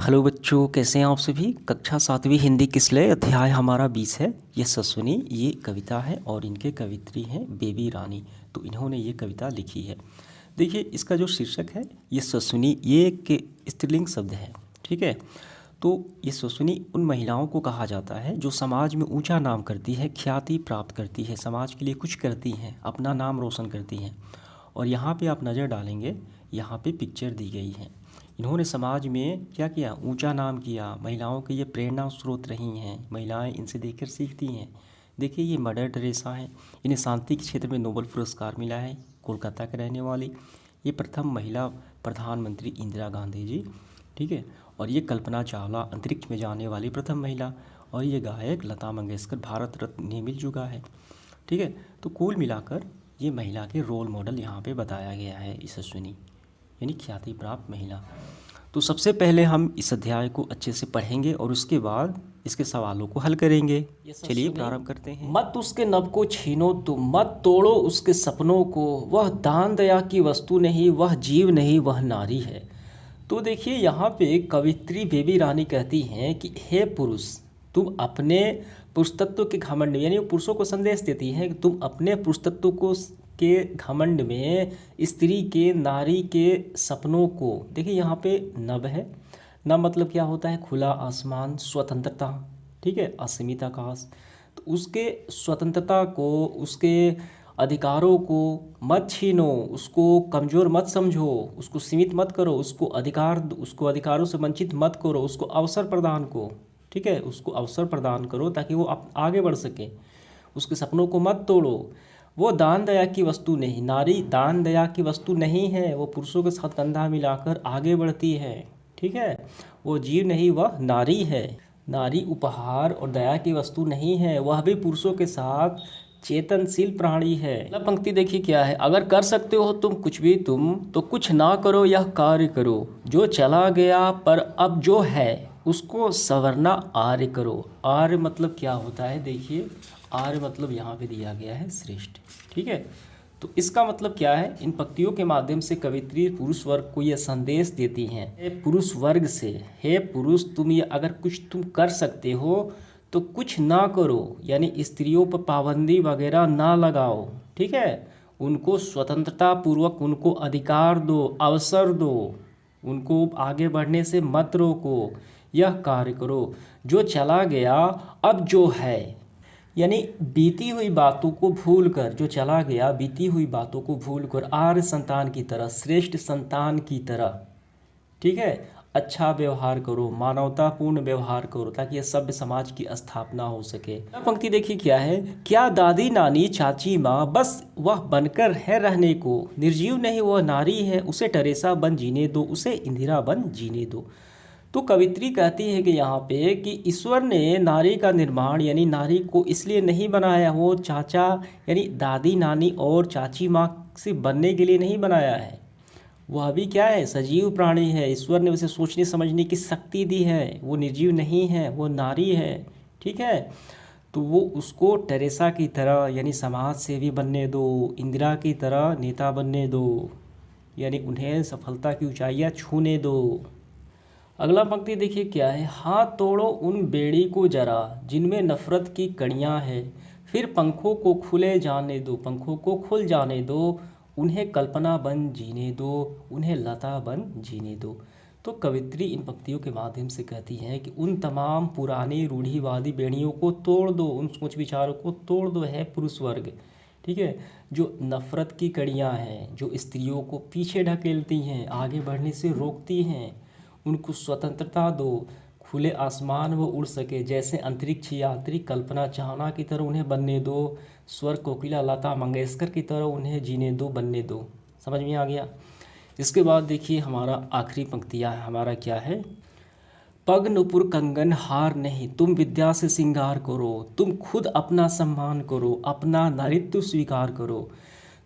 Hello बच्चों, कैसे हैं आप सभी। कक्षा 7वीं हिंदी किसलय अध्याय हमारा 20 है। ये ससुनी ये कविता है और इनके कवित्री हैं बेबी रानी। तो इन्होंने ये कविता लिखी है। देखिए इसका जो शीर्षक है ये ससुनी, ये एक स्त्रीलिंग शब्द है। ठीक है, तो ये ससुनी उन महिलाओं को कहा जाता है जो समाज में ऊंचा नाम करती है, ख्याति प्राप्त करती है, समाज के लिए कुछ करती हैं, अपना नाम रोशन करती हैं। और यहाँ पे आप नज़र डालेंगे, यहाँ पे पिक्चर दी गई है। इन्होंने समाज में क्या किया, ऊंचा नाम किया, महिलाओं के ये प्रेरणा स्रोत रही हैं, महिलाएं इनसे देखकर सीखती हैं। देखिए ये मदर टेरेसा हैं, इन्हें शांति के क्षेत्र में नोबेल पुरस्कार मिला है, कोलकाता के रहने वाली। ये प्रथम महिला प्रधानमंत्री इंदिरा गांधी जी। ठीक है, और ये कल्पना चावला अंतरिक्ष में जाने वाली प्रथम महिला। और ये गायक लता मंगेशकर भारत रत्न इन्हें मिल चुका है। ठीक है, तो कुल मिलाकर ये महिला के रोल मॉडल यहाँ पे बताया गया है यशस्विनी, यानी ख्याति प्राप्त महिला। तो सबसे पहले हम इस अध्याय को अच्छे से पढ़ेंगे और उसके बाद इसके सवालों को हल करेंगे। चलिए प्रारंभ करते हैं। मत उसके नभ को छीनो तुम, मत तोड़ो उसके सपनों को, वह दान दया की वस्तु नहीं, वह जीव नहीं, वह नारी है। तो देखिए यहाँ पे कवित्री बेबी रानी कहती हैं कि हे पुरुष, तुम अपने पुरुषत्व के घमंड में, यानी पुरुषों को संदेश देती हैं कि तुम अपने पुरुषत्व को के घमंड में स्त्री के, नारी के सपनों को, देखिए यहाँ पे नभ है। नभ मतलब क्या होता है, खुला आसमान, स्वतंत्रता। ठीक है, असीमित आकाश। तो उसके स्वतंत्रता को, उसके अधिकारों को मत छीनो, उसको कमज़ोर मत समझो, उसको सीमित मत करो, उसको अधिकारों से वंचित मत करो, उसको अवसर प्रदान को, ठीक है, उसको अवसर प्रदान करो ताकि वो आगे बढ़ सके। उसके सपनों को मत तोड़ो। वो दान दया की वस्तु नहीं, नारी दान दया की वस्तु नहीं है, वो पुरुषों के साथ कंधा मिलाकर आगे बढ़ती है। ठीक है, वो जीव नहीं, वह नारी है। नारी उपहार और दया की वस्तु नहीं है, वह भी पुरुषों के साथ चेतनशील प्राणी है। अगला पंक्ति देखिए क्या है, अगर कर सकते हो तुम कुछ भी तुम, तो कुछ ना करो यह कार्य करो, जो चला गया पर अब जो है उसको संवरना आर्य करो। आर्य मतलब क्या होता है, देखिए आर्य मतलब यहाँ पे दिया गया है श्रेष्ठ। ठीक है, तो इसका मतलब क्या है, इन पंक्तियों के माध्यम से कवित्री पुरुष वर्ग को यह संदेश देती हैं, हे पुरुष वर्ग से, हे पुरुष तुम ये अगर कुछ तुम कर सकते हो तो कुछ ना करो, यानी स्त्रियों पर पाबंदी वगैरह ना लगाओ। ठीक है, उनको स्वतंत्रता पूर्वक उनको अधिकार दो, अवसर दो, उनको आगे बढ़ने से मत रोको, यह कार्य करो। जो चला गया अब जो है, यानी बीती हुई बातों को भूलकर, जो चला गया बीती हुई बातों को भूलकर आर्य संतान की तरह, श्रेष्ठ संतान की तरह, ठीक है, अच्छा व्यवहार करो, मानवतापूर्ण व्यवहार करो, ताकि यह सभ्य समाज की स्थापना हो सके। पंक्ति देखिए क्या है, क्या दादी नानी चाची माँ बस वह बनकर है रहने को, निर्जीव नहीं वह नारी है, उसे टेरेसा बन जीने दो, उसे इंदिरा बन जीने दो। तो कवित्री कहती है कि यहाँ पे कि ईश्वर ने नारी का निर्माण, यानी नारी को इसलिए नहीं बनाया, वो चाचा यानी दादी नानी और चाची माँ से बनने के लिए नहीं बनाया है। वह भी क्या है, सजीव प्राणी है, ईश्वर ने उसे सोचने समझने की शक्ति दी है, वो निर्जीव नहीं है, वो नारी है। ठीक है, तो वो उसको टेरेसा की तरह यानी समाज सेवी बनने दो, इंदिरा की तरह नेता बनने दो, यानी उन्हें सफलता की ऊंचाइयां छूने दो। अगला पंक्ति देखिए क्या है, हाथ तोड़ो उन बेड़ी को जरा जिनमें नफरत की कड़ियाँ हैं, फिर पंखों को खुले जाने दो, पंखों को खुल जाने दो, उन्हें कल्पना बन जीने दो, उन्हें लता बन जीने दो। तो कवित्री इन पंक्तियों के माध्यम से कहती हैं कि उन तमाम पुरानी रूढ़िवादी बेड़ियों को तोड़ दो, उन सोच विचारों को तोड़ दो, है पुरुष वर्ग। ठीक है, जो नफरत की कड़ियाँ हैं, जो स्त्रियों को पीछे ढकेलती हैं, आगे बढ़ने से रोकती हैं, उनको स्वतंत्रता दो, खुले आसमान वो उड़ सके, जैसे अंतरिक्ष यात्री कल्पना चावला की तरह उन्हें बनने दो, स्वर कोकिला लता मंगेशकर की तरह उन्हें जीने दो, बनने दो। समझ में आ गया। इसके बाद देखिए हमारा आखिरी पंक्तियाँ हमारा क्या है, पग नुपुर कंगन हार नहीं, तुम विद्या से श्रृंगार करो, तुम खुद अपना सम्मान करो, अपना नारित्व स्वीकार करो।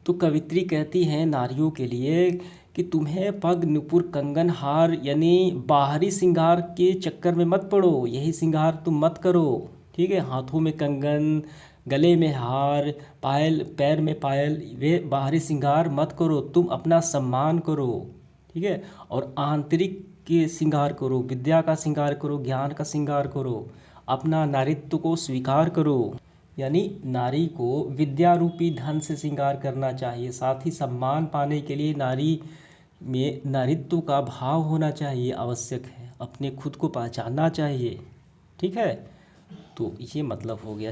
तो कवित्री कहती हैं नारियों के लिए कि तुम्हें पग नुपुर कंगन हार यानी बाहरी श्रृंगार के चक्कर में मत पड़ो, यही श्रृंगार तुम मत करो। ठीक है, हाथों में कंगन, गले में हार, पायल, पैर में पायल, वे बाहरी श्रृंगार मत करो, तुम अपना सम्मान करो। ठीक है, और आंतरिक के श्रृंगार करो, विद्या का श्रृंगार करो, ज्ञान का श्रृंगार करो, अपना नारीत्व को स्वीकार करो। यानी नारी को विद्या रूपी धन से श्रृंगार करना चाहिए। साथ ही सम्मान पाने के लिए नारी में नारीत्व का भाव होना चाहिए, आवश्यक है। अपने खुद को पहचानना चाहिए, ठीक है। तो ये मतलब हो गया।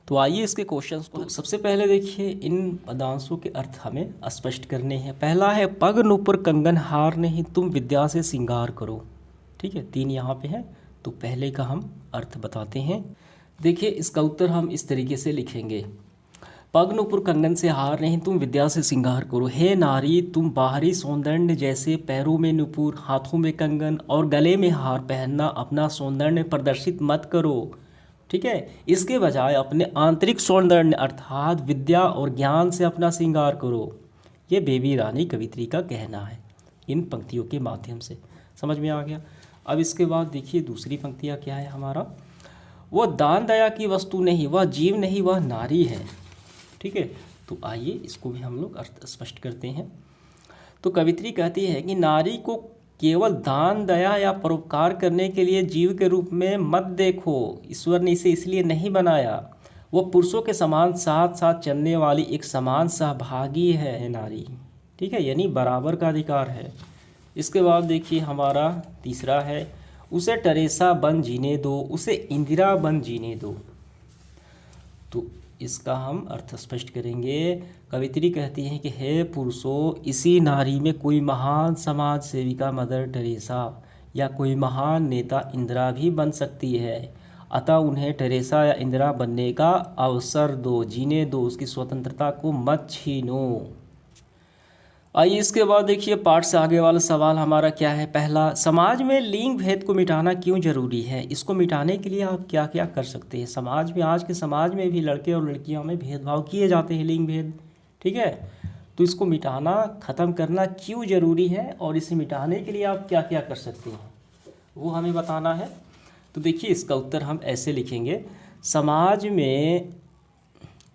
तो आइए इसके क्वेश्चंस को सबसे पहले देखिए, इन पदांशों के अर्थ हमें स्पष्ट करने हैं। पहला है पग नूपुर कंगन हार नहीं तुम विद्या से श्रृंगार करो, ठीक है। 3 यहाँ पे है, तो पहले का हम अर्थ बताते हैं। देखिए इसका उत्तर हम इस तरीके से लिखेंगे, पग नूपुर कंगन से हार नहीं तुम विद्या से श्रृंगार करो। हे नारी, तुम बाहरी सौंदर्य जैसे पैरों में नूपुर, हाथों में कंगन और गले में हार पहनना अपना सौंदर्य प्रदर्शित मत करो, ठीक है। इसके बजाय अपने आंतरिक सौंदर्य अर्थात विद्या और ज्ञान से अपना श्रृंगार करो। ये बेबी रानी कवित्री का कहना है इन पंक्तियों के माध्यम से। समझ में आ गया। अब इसके बाद देखिए दूसरी पंक्तियाँ क्या है हमारा, वह दान दया की वस्तु नहीं, वह जीव नहीं, वह नारी है, ठीक है। तो आइए इसको भी हम लोग अर्थ स्पष्ट करते हैं। तो कवित्री कहती है कि नारी को केवल दान दया या परोपकार करने के लिए जीव के रूप में मत देखो। ईश्वर ने इसे इसलिए नहीं बनाया। वो पुरुषों के समान साथ साथ चलने वाली एक समान सहभागी है नारी, ठीक है। यानी बराबर का अधिकार है। इसके बाद देखिए हमारा तीसरा है, उसे टेरेसा बन जीने दो, उसे इंदिरा बन जीने दो। तो इसका हम अर्थ स्पष्ट करेंगे। कवित्री कहती है कि हे पुरुषों, इसी नारी में कोई महान समाज सेविका मदर टेरेसा या कोई महान नेता इंदिरा भी बन सकती है। अतः उन्हें टेरेसा या इंदिरा बनने का अवसर दो, जीने दो, उसकी स्वतंत्रता को मत छीनो। आइए इसके बाद देखिए पाठ से आगे वाला सवाल हमारा क्या है। पहला, समाज में लिंग भेद को मिटाना क्यों जरूरी है? इसको मिटाने के लिए आप क्या क्या कर सकते हैं? समाज में, आज के समाज में भी लड़के और लड़कियों में भेदभाव किए जाते हैं, लिंग भेद, ठीक है। तो इसको मिटाना, ख़त्म करना क्यों ज़रूरी है और इसे मिटाने के लिए आप क्या क्या कर सकते हैं वो हमें बताना है। तो देखिए इसका उत्तर हम ऐसे लिखेंगे,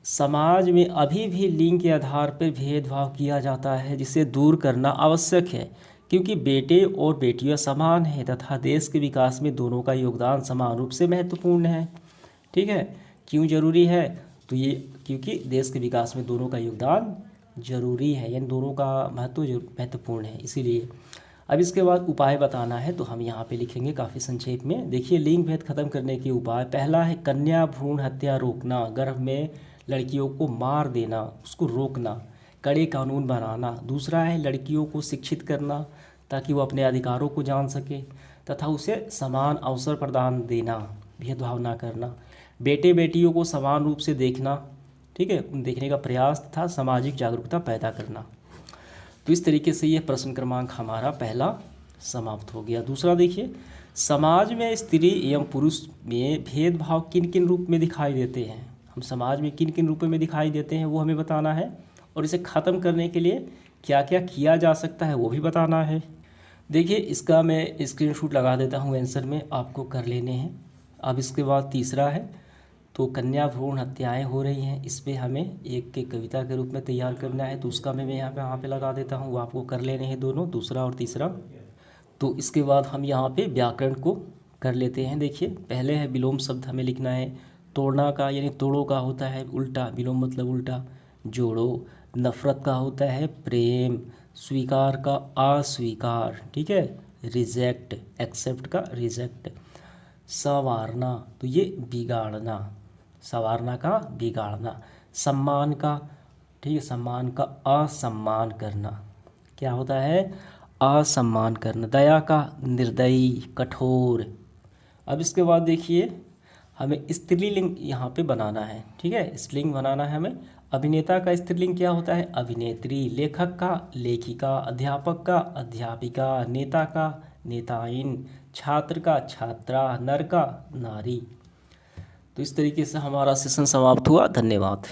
समाज में अभी भी लिंग के आधार पर भेदभाव किया जाता है, जिसे दूर करना आवश्यक है, क्योंकि बेटे और बेटियां समान हैं तथा देश के विकास में दोनों का योगदान समान रूप से महत्वपूर्ण है, ठीक है। क्यों ज़रूरी है? तो ये क्योंकि देश के विकास में दोनों का योगदान जरूरी है, यानी दोनों का महत्वपूर्ण है, इसीलिए। अब इसके बाद उपाय बताना है, तो हम यहाँ पे लिखेंगे काफ़ी संक्षेप में। देखिए लिंग भेद खत्म करने के उपाय, पहला है कन्या भ्रूण हत्या रोकना, गर्भ में लड़कियों को मार देना, उसको रोकना, कड़े कानून बनाना। दूसरा है लड़कियों को शिक्षित करना ताकि वो अपने अधिकारों को जान सके तथा उसे समान अवसर प्रदान देना, भेदभाव ना करना। बेटे बेटियों को समान रूप से देखना, ठीक है, देखने का प्रयास तथा सामाजिक जागरूकता पैदा करना। तो इस तरीके से ये प्रश्न क्रमांक हमारा पहला समाप्त हो गया। दूसरा देखिए, समाज में स्त्री एवं पुरुष में भेदभाव किन किन रूप में दिखाई देते हैं? हम समाज में किन किन रूपों में दिखाई देते हैं वो हमें बताना है, और इसे ख़त्म करने के लिए क्या क्या किया जा सकता है वो भी बताना है। देखिए इसका मैं स्क्रीनशॉट लगा देता हूँ, आंसर में आपको कर लेने हैं। अब इसके बाद तीसरा है, तो कन्या भ्रूण हत्याएँ हो रही हैं, इस पर हमें एक कविता के रूप में तैयार करना है, तो उसका मैं यहाँ पे लगा देता हूँ, वो आपको कर लेने हैं दोनों, दूसरा और तीसरा। तो इसके बाद हम यहाँ पे व्याकरण को कर लेते हैं। देखिए पहले है विलोम शब्द हमें लिखना है, तोड़ना का यानी तोड़ो का होता है उल्टा, विलोम मतलब उल्टा, जोड़ो। नफ़रत का होता है प्रेम, स्वीकार का अस्वीकार, ठीक है, रिजेक्ट, एक्सेप्ट का रिजेक्ट। संवारना, तो ये बिगाड़ना, संवारना का बिगाड़ना। सम्मान का, ठीक है, सम्मान का असम्मान करना, क्या होता है, असम्मान करना। दया का निर्दयी, कठोर। अब इसके बाद देखिए हमें स्त्रीलिंग यहाँ पे बनाना है, ठीक है, स्त्रीलिंग बनाना है हमें। अभिनेता का स्त्रीलिंग क्या होता है, अभिनेत्री। लेखक का लेखिका, अध्यापक का अध्यापिका, नेता का नेताइन, छात्र का छात्रा, नर का नारी। तो इस तरीके से हमारा सेशन समाप्त हुआ। धन्यवाद।